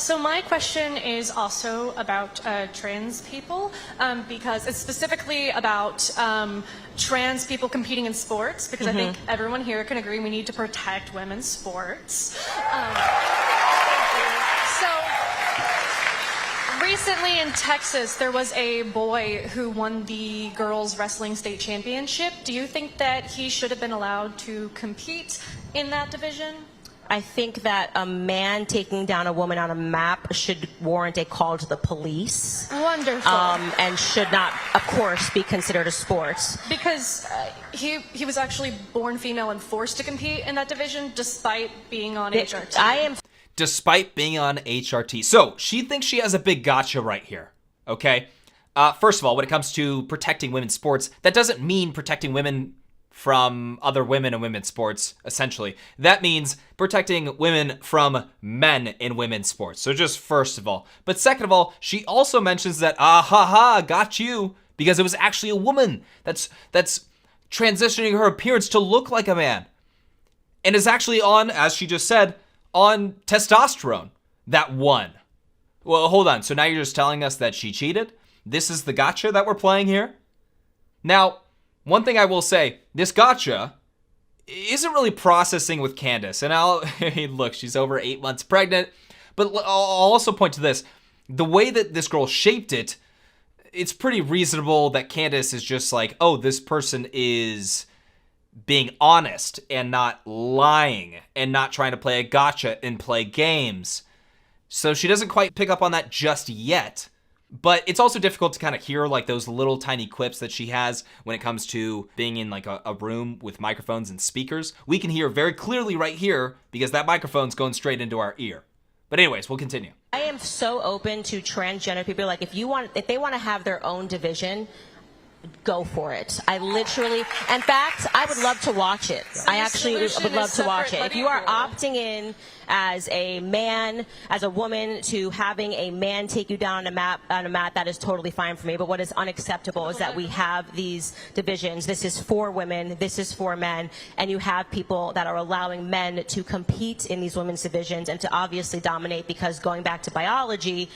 So my question is also about trans people, because it's specifically about trans people competing in sports, because I think everyone here can agree we need to protect women's sports. So recently in Texas, there was a boy who won the girls wrestling state championship. Do you think that he should have been allowed to compete in that division? I think that a man taking down a woman on a map should warrant a call to the police. Wonderful. And should not, of course, be considered a sport. Because he was actually born female and forced to compete in that division despite being on HRT. Despite being on HRT. So she thinks she has a big gotcha right here. Okay? First of all, when it comes to protecting women's sports, that doesn't mean protecting women from other women in women's sports, essentially. That means protecting women from men in women's sports. So just first of all. But second of all, she also mentions that, got you, because it was actually a woman that's transitioning her appearance to look like a man. And is actually on, as she just said, on testosterone. That won. Well, hold on. So now you're just telling us that she cheated? This is the gotcha that we're playing here? Now, one thing I will say, this gotcha isn't really processing with Candace. And look, she's over 8 months pregnant. But I'll also point to this. The way that this girl shaped it, it's pretty reasonable that Candace is just like, oh, this person is being honest and not lying and not trying to play a gotcha and play games. So she doesn't quite pick up on that just yet. But it's also difficult to kind of hear like those little tiny clips that she has when it comes to being in like a room with microphones and speakers. We can hear very clearly right here because that microphone's going straight into our ear. But anyways, we'll continue. I am so open to transgender people. Like if they want to have their own division, go for it. I literally, in fact, I would love to watch it. I actually would love to watch it. If you are opting in as a man, as a woman, to having a man take you down on a mat, that is totally fine for me. But what is unacceptable is that we have these divisions. This is for women, this is for men, and you have people that are allowing men to compete in these women's divisions and to obviously dominate, because going back to biology,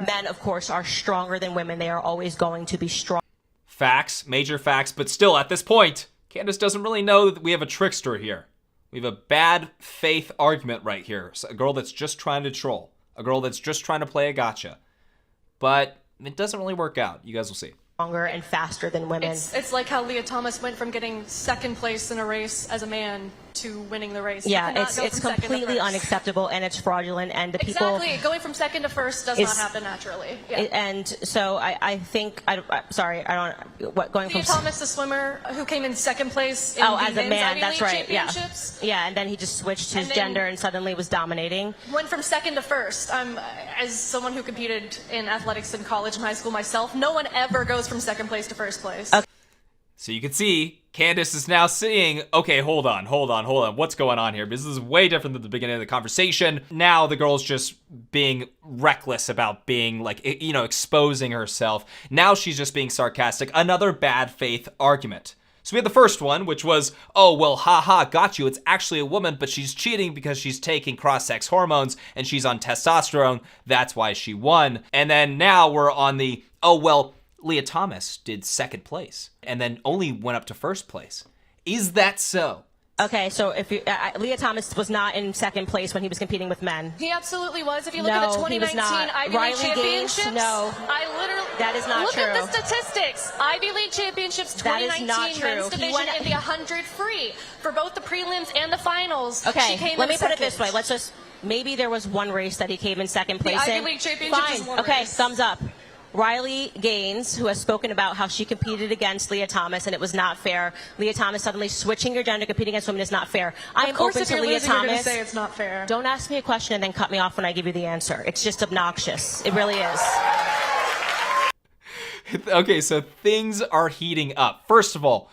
men, of course, are stronger than women. They are always going to be strong. Facts, major facts, but still at this point, Candace doesn't really know that we have a trickster here. We have a bad faith argument right here. So a girl that's just trying to troll. A girl that's just trying to play a gotcha. But it doesn't really work out. You guys will see. Stronger and faster than women. It's like how Leah Thomas went from getting second place in a race as a man to winning the race. Yeah, it's completely unacceptable, and it's fraudulent, and the people... Exactly. Going from second to first does not happen naturally. Yeah. And so I think... going Leah from... Thomas, the swimmer who came in second place in as a man, that's right, yeah. championships. Yeah, and then he just switched his gender and suddenly was dominating. Went from second to first. As someone who competed in athletics in college and high school myself, no one ever goes from second place to first place. Okay. So you can see Candace is now seeing, okay, hold on. What's going on here? Because this is way different than the beginning of the conversation. Now the girl's just being reckless about being like, exposing herself. Now she's just being sarcastic. Another bad faith argument. So we had the first one, which was, oh, well, got you. It's actually a woman, but she's cheating because she's taking cross-sex hormones and she's on testosterone. That's why she won. And then now we're on the, oh, well, Leah Thomas did second place and then only went up to first place. Is that so? Okay, so if Leah Thomas was not in second place when he was competing with men. He absolutely was. If you look at the 2019 Ivy League Championships, that is not true. Look at the statistics. Ivy League Championships 2019 men's division in the 100 free for both the prelims and the finals. Okay, let me put it this way. Maybe there was one race that he came in second place in. The Ivy League Championships is one race. Okay, thumbs up. Riley Gaines, who has spoken about how she competed against Leah Thomas and it was not fair. Leah Thomas suddenly switching your gender, competing against women is not fair. I am open to Leah Thomas. You're going to say it's not fair. Don't ask me a question and then cut me off when I give you the answer. It's just obnoxious. It really is. Okay, so things are heating up. First of all,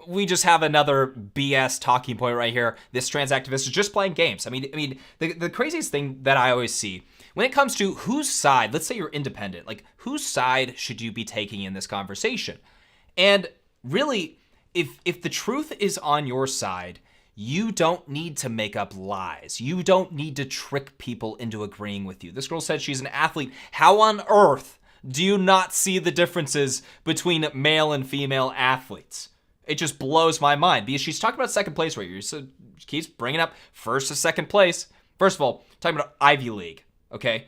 we just have another BS talking point right here. This trans activist is just playing games. I mean, the craziest thing that I always see when it comes to whose side, let's say you're independent, like whose side should you be taking in this conversation? And really, if the truth is on your side, You don't need to make up lies. You don't need to trick people into agreeing with you. This girl said she's an athlete. How on earth do you not see the differences between male and female athletes? It just blows my mind because she's talking about second place right here. So she keeps bringing up first to second place. First of all, talking about Ivy League, okay?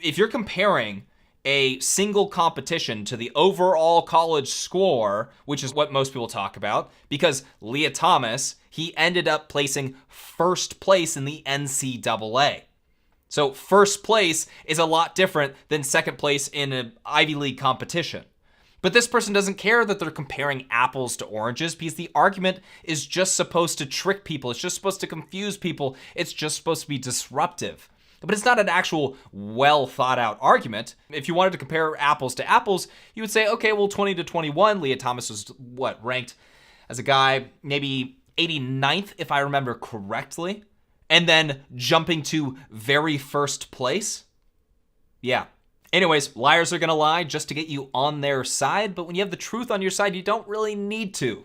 If you're comparing a single competition to the overall college score, which is what most people talk about, because Leah Thomas, he ended up placing first place in the NCAA. So first place is a lot different than second place in an Ivy League competition. But this person doesn't care that they're comparing apples to oranges because the argument is just supposed to trick people. It's just supposed to confuse people. It's just supposed to be disruptive. But it's not an actual well thought out argument. If you wanted to compare apples to apples, you would say, okay, well, 20 to 21, Leah Thomas was ranked as a guy, maybe 89th, if I remember correctly. And then jumping to very first place. Yeah. Anyways, liars are going to lie just to get you on their side, but when you have the truth on your side, you don't really need to.